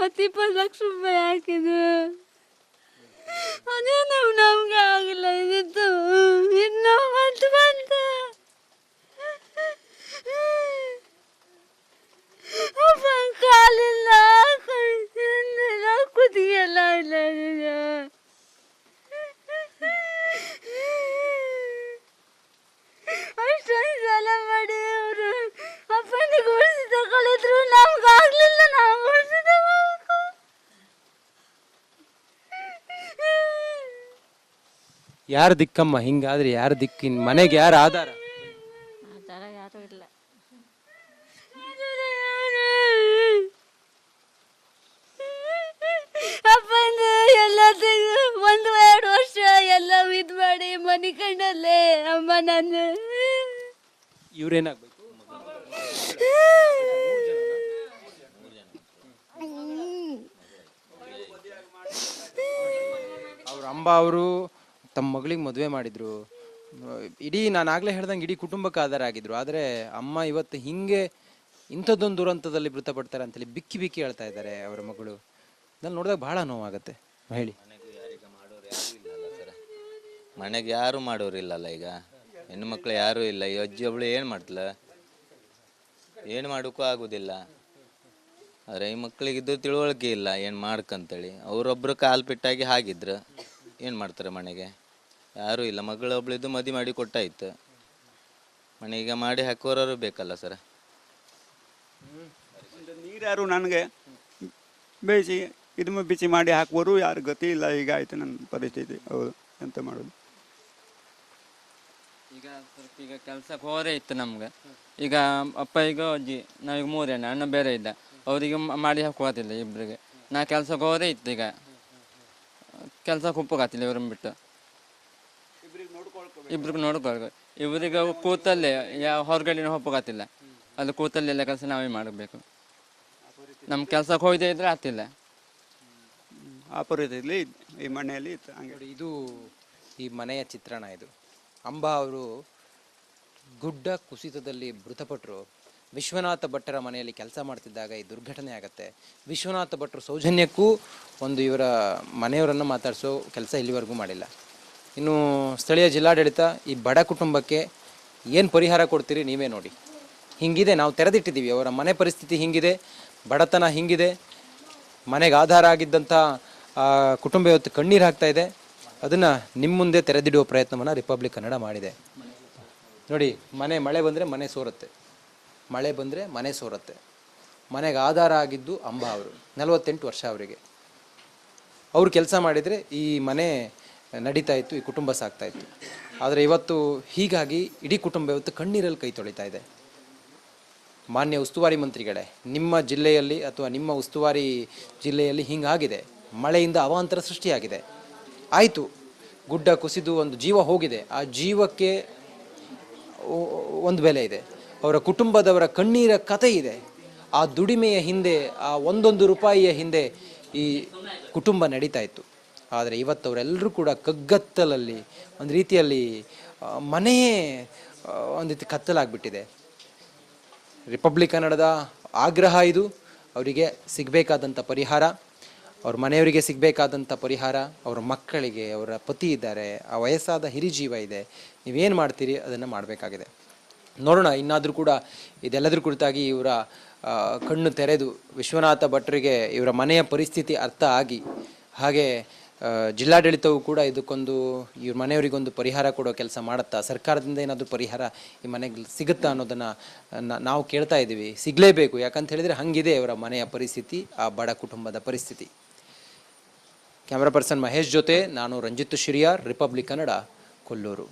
20 ಲಕ್ಷ ರೂಪಾಯಿ ಹಾಕಿದ್ರು. ಅದೇ ನಮ್ಗೆ ಆಗಿಲ್ಲ ಇದಿತ್ತು, ಇನ್ನು ಬಂತು ಅಪ್ಪ ಕಾಲಿಲ್ಲ, ಕುದಿಯಲ್ಲ ಇಲ್ಲ. ಅಷ್ಟೊಂದು ಸಾಲ ಮಾಡಿ ಅವರು ಅಪ್ಪನಿಗೆ ಉಳಿಸಿ ತಗೊಳಿದ್ರು, ನಮ್ಗಾಗ್ಲಿಲ್ಲ, ನಾವು ಉಳಿಸಿ ತಗೋಬೇಕು. ಯಾರು ದಿಕ್ಕಮ್ಮ? ಹಿಂಗಾದ್ರೆ ಯಾರು ದಿಕ್ಕಿನ ಮನೆಗೆ ಯಾರು ಆಧಾರ? ಆಧಾರ ಯಾರು ಇಲ್ಲ. ಅಪ್ಪಂದು ಎಲ್ಲ ತೆಗೆದು 1-2 ವರ್ಷ ಎಲ್ಲ ಇದು ಮಾಡಿ ಮನೆ ಕಂಡಲ್ಲೇ ಅಮ್ಮ ನಾನು. ಇವ್ರೇನಾಗ್ಬೇಕು? ಅವ್ರ ಅಂಬ ಅವರು ತಮ್ಮ ಮಗಳಿಗೆ ಮದುವೆ ಮಾಡಿದ್ರು. ಇಡೀ ನಾನು ಆಗ್ಲೇ ಹೇಳ್ದಂಗೆ ಇಡೀ ಕುಟುಂಬಕ್ಕೆ ಆಧಾರ ಆಗಿದ್ರು. ಆದರೆ ಅಮ್ಮ ಇವತ್ತು ಹಿಂಗೆ ಇಂಥದ್ದೊಂದು ದುರಂತದಲ್ಲಿ ಮೃತಪಡ್ತಾರೆ ಅಂತೇಳಿ ಬಿಕ್ಕಿ ಬಿಕ್ಕಿ ಹೇಳ್ತಾ ಇದ್ದಾರೆ ಅವರ ಮಗಳು. ನಾನು ನೋಡಿದಾಗ ಬಹಳ ನೋವಾಗುತ್ತೆ. ಹೇಳಿ. ಮನೆಗೆ ಯಾರು ಮಾಡೋರಿಲ್ಲಲ್ಲ, ಈಗ ಹೆಣ್ಣು ಮಕ್ಳು ಯಾರೂ ಇಲ್ಲ. ಈ ಅಜ್ಜಿ ಒಬ್ಳು ಏನು ಮಾಡ್ತಲ, ಏನು ಮಾಡೋಕ್ಕೂ ಆಗೋದಿಲ್ಲ. ಆದರೆ ಈ ಮಕ್ಳಿಗಿದ್ದು ತಿಳುವಳಿಕೆ ಇಲ್ಲ ಏನು ಮಾಡ್ಕಂತೇಳಿ. ಅವರೊಬ್ಬರು ಕಾಲು ಪಿಟ್ಟಾಗಿ ಹಾಗಿದ್ರು ಏನು ಮಾಡ್ತಾರೆ ಮನೆಗೆ? ಯಾರೂ ಇಲ್ಲ. ಮಗಳೊಬ್ಳಿದ್ದು ಮದುವೆ ಮಾಡಿ ಕೊಟ್ಟಾಯ್ತು. ಮನೆಗೆ ಮಾಡಿ ಹಾಕೋರು ಬೇಕಲ್ಲ ಸರ್. ನೀರ್ಯಾರು ನನಗೆ ಬೇಯಿಸಿ ಇದು ಬಿಸಿ ಮಾಡಿ ಹಾಕುವರು ಯಾರು ಗತಿ ಇಲ್ಲ. ಈಗ ಆಯ್ತು ನನ್ನ ಪರಿಸ್ಥಿತಿ. ಹೌದು, ಎಂತ ಮಾಡೋದು? ಈಗ ಸ್ವಲ್ಪ ಈಗ ಕೆಲ್ಸಕ್ಕೆ ಹೋರೇ ಇತ್ತು ನಮ್ಗೆ. ಈಗ ಅಪ್ಪ ಈಗ ಅಜ್ಜಿ, ನಾವೀಗ 3 ಜನ, ಅಣ್ಣ ಬೇರೆ ಇದ್ದ. ಅವರಿಗೆ ಮಾಡಿ ಹಾಕೋತಿಲ್ಲ ಇಬ್ಬರಿಗೆ. ನಾ ಕೆಲ್ಸಕ್ಕೆ ಹೋರೇ ಇತ್ತು. ಈಗ ಕೆಲ್ಸಕ್ಕೆ ಒಪ್ಪಗಾತಿಲ್ಲ ಇವ್ರನ್ನ ಬಿಟ್ಟು. ಇಬ್ರಿಗೆ ನೋಡ್ಕೊಳ್ಬೇಕು. ಇವ್ರಿಗೆ ಕೂತಲ್ಲೇ ಯಾವ ಹೊರಗಡೆ ಒಪ್ಪಗಾತಿಲ್ಲ. ಅಲ್ಲಿ ಕೂತಲ್ಲಿ ಎಲ್ಲ ಕೆಲಸ ನಾವೇ ಮಾಡಬೇಕು. ನಮ್ಮ ಕೆಲ್ಸಕ್ಕೆ ಹೋಗದೆ ಇದ್ರೆ ಆಗ್ತಿಲ್ಲ. ಆ ಪರಿಸ್ಥಿತಿಯಲ್ಲಿ ಈ ಮನೆಯಲ್ಲಿ ಇತ್ತು. ಹಂಗೆ ಇದು ಈ ಮನೆಯ ಚಿತ್ರಣ. ಇದು ಅಂಬ ಅವರು ಗುಡ್ಡ ಕುಸಿತದಲ್ಲಿ ಮೃತಪಟ್ಟರು. ವಿಶ್ವನಾಥ ಭಟ್ಟರ ಮನೆಯಲ್ಲಿ ಕೆಲಸ ಮಾಡ್ತಿದ್ದಾಗ ಈ ದುರ್ಘಟನೆ ಆಗುತ್ತೆ. ವಿಶ್ವನಾಥ ಭಟ್ರು ಸೌಜನ್ಯಕ್ಕೂ ಒಂದು ಇವರ ಮನೆಯವರನ್ನು ಮಾತಾಡಿಸೋ ಕೆಲಸ ಇಲ್ಲಿವರೆಗೂ ಮಾಡಿಲ್ಲ. ಇನ್ನು ಸ್ಥಳೀಯ ಜಿಲ್ಲಾಡಳಿತ ಈ ಬಡ ಕುಟುಂಬಕ್ಕೆ ಏನು ಪರಿಹಾರ ಕೊಡ್ತೀರಿ ನೀವೇ ನೋಡಿ. ಹಿಂಗಿದೆ, ನಾವು ತೆರೆದಿಟ್ಟಿದ್ದೀವಿ. ಅವರ ಮನೆ ಪರಿಸ್ಥಿತಿ ಹಿಂಗಿದೆ, ಬಡತನ ಹಿಂಗಿದೆ, ಮನೆಗೆ ಆಧಾರ ಆಗಿದ್ದಂಥ ಕುಟುಂಬ ಇವತ್ತು ಕಣ್ಣೀರು ಹಾಕ್ತಾ ಇದೆ. ಅದನ್ನು ನಿಮ್ಮ ಮುಂದೆ ತೆರೆದಿಡುವ ಪ್ರಯತ್ನವನ್ನು ರಿಪಬ್ಲಿಕ್ ಕನ್ನಡ ಮಾಡಿದೆ. ನೋಡಿ, ಮಳೆ ಬಂದರೆ ಮನೆ ಸೋರುತ್ತೆ, ಮಳೆ ಬಂದರೆ ಮನೆ ಸೋರುತ್ತೆ. ಮನೆಗೆ ಆಧಾರ ಆಗಿದ್ದು ಅಂಬ ಅವರು. 48 ವರ್ಷ ಅವರಿಗೆ. ಅವರು ಕೆಲಸ ಮಾಡಿದರೆ ಈ ಮನೆ ನಡೀತಾ ಇತ್ತು, ಈ ಕುಟುಂಬ ಸಾಗ್ತಾ ಇತ್ತು. ಆದರೆ ಇವತ್ತು ಹೀಗಾಗಿ ಇಡೀ ಕುಟುಂಬ ಇವತ್ತು ಕಣ್ಣೀರಲ್ಲಿ ಕೈ ತೊಳಿತಾ ಇದೆ. ಮಾನ್ಯ ಉಸ್ತುವಾರಿ ಮಂತ್ರಿಗಳೇ, ನಿಮ್ಮ ಜಿಲ್ಲೆಯಲ್ಲಿ ಅಥವಾ ನಿಮ್ಮ ಉಸ್ತುವಾರಿ ಜಿಲ್ಲೆಯಲ್ಲಿ ಹಿಂಗಾಗಿದೆ. ಮಳೆಯಿಂದ ಅವಾಂತರ ಸೃಷ್ಟಿಯಾಗಿದೆ. ಆಯಿತು, ಗುಡ್ಡ ಕುಸಿದು ಒಂದು ಜೀವ ಹೋಗಿದೆ. ಆ ಜೀವಕ್ಕೆ ಒಂದು ಬೆಲೆ ಇದೆ. ಅವರ ಕುಟುಂಬದವರ ಕಣ್ಣೀರ ಕಥೆ ಇದೆ. ಆ ದುಡಿಮೆಯ ಹಿಂದೆ, ಆ 1 ರೂಪಾಯಿಯ ಹಿಂದೆ ಈ ಕುಟುಂಬ ನಡೀತಾ ಇತ್ತು. ಆದರೆ ಇವತ್ತು ಅವರೆಲ್ಲರೂ ಕೂಡ ಕಗ್ಗತ್ತಲಲ್ಲಿ, ಒಂದು ರೀತಿಯಲ್ಲಿ ಮನೆಯೇ ಒಂದು ರೀತಿ ಕತ್ತಲಾಗ್ಬಿಟ್ಟಿದೆ. ರಿಪಬ್ಲಿಕ್ ಕನ್ನಡದ ಆಗ್ರಹ ಇದು. ಅವರಿಗೆ ಸಿಗಬೇಕಾದಂಥ ಪರಿಹಾರ, ಅವ್ರ ಮನೆಯವರಿಗೆ ಸಿಗಬೇಕಾದಂಥ ಪರಿಹಾರ, ಅವರ ಮಕ್ಕಳಿಗೆ, ಅವರ ಪತಿ ಇದ್ದಾರೆ, ಆ ವಯಸ್ಸಾದ ಹಿರಿಜೀವ ಇದೆ. ನೀವೇನು ಮಾಡ್ತೀರಿ ಅದನ್ನು ಮಾಡಬೇಕಾಗಿದೆ. ನೋಡೋಣ, ಇನ್ನಾದರೂ ಕೂಡ ಇದೆಲ್ಲದ್ರ ಕುರಿತಾಗಿ ಇವರ ಕಣ್ಣು ತೆರೆದು ವಿಶ್ವನಾಥ ಭಟ್ರಿಗೆ ಇವರ ಮನೆಯ ಪರಿಸ್ಥಿತಿ ಅರ್ಥ ಆಗಿ, ಹಾಗೆ ಜಿಲ್ಲಾಡಳಿತವು ಕೂಡ ಇದಕ್ಕೊಂದು ಇವ್ರ ಮನೆಯವರಿಗೊಂದು ಪರಿಹಾರ ಕೊಡೋ ಕೆಲಸ ಮಾಡುತ್ತಾ, ಸರ್ಕಾರದಿಂದ ಏನಾದರೂ ಪರಿಹಾರ ಈ ಮನೆಗೆ ಸಿಗುತ್ತಾ ಅನ್ನೋದನ್ನು ನಾವು ಕೇಳ್ತಾ ಇದ್ದೀವಿ. ಸಿಗಲೇಬೇಕು. ಯಾಕಂತ ಹೇಳಿದರೆ ಹಂಗಿದೆ ಅವರ ಮನೆಯ ಪರಿಸ್ಥಿತಿ, ಆ ಬಡ ಕುಟುಂಬದ ಪರಿಸ್ಥಿತಿ. ಕ್ಯಾಮ್ರಾ ಪರ್ಸನ್ ಮಹೇಶ್ ಜೊತೆ ನಾನು ರಂಜಿತ್ ಶಿರಿಯಾರ್, ರಿಪಬ್ಲಿಕ್ ಕನ್ನಡ, ಕೊಲ್ಲೂರು.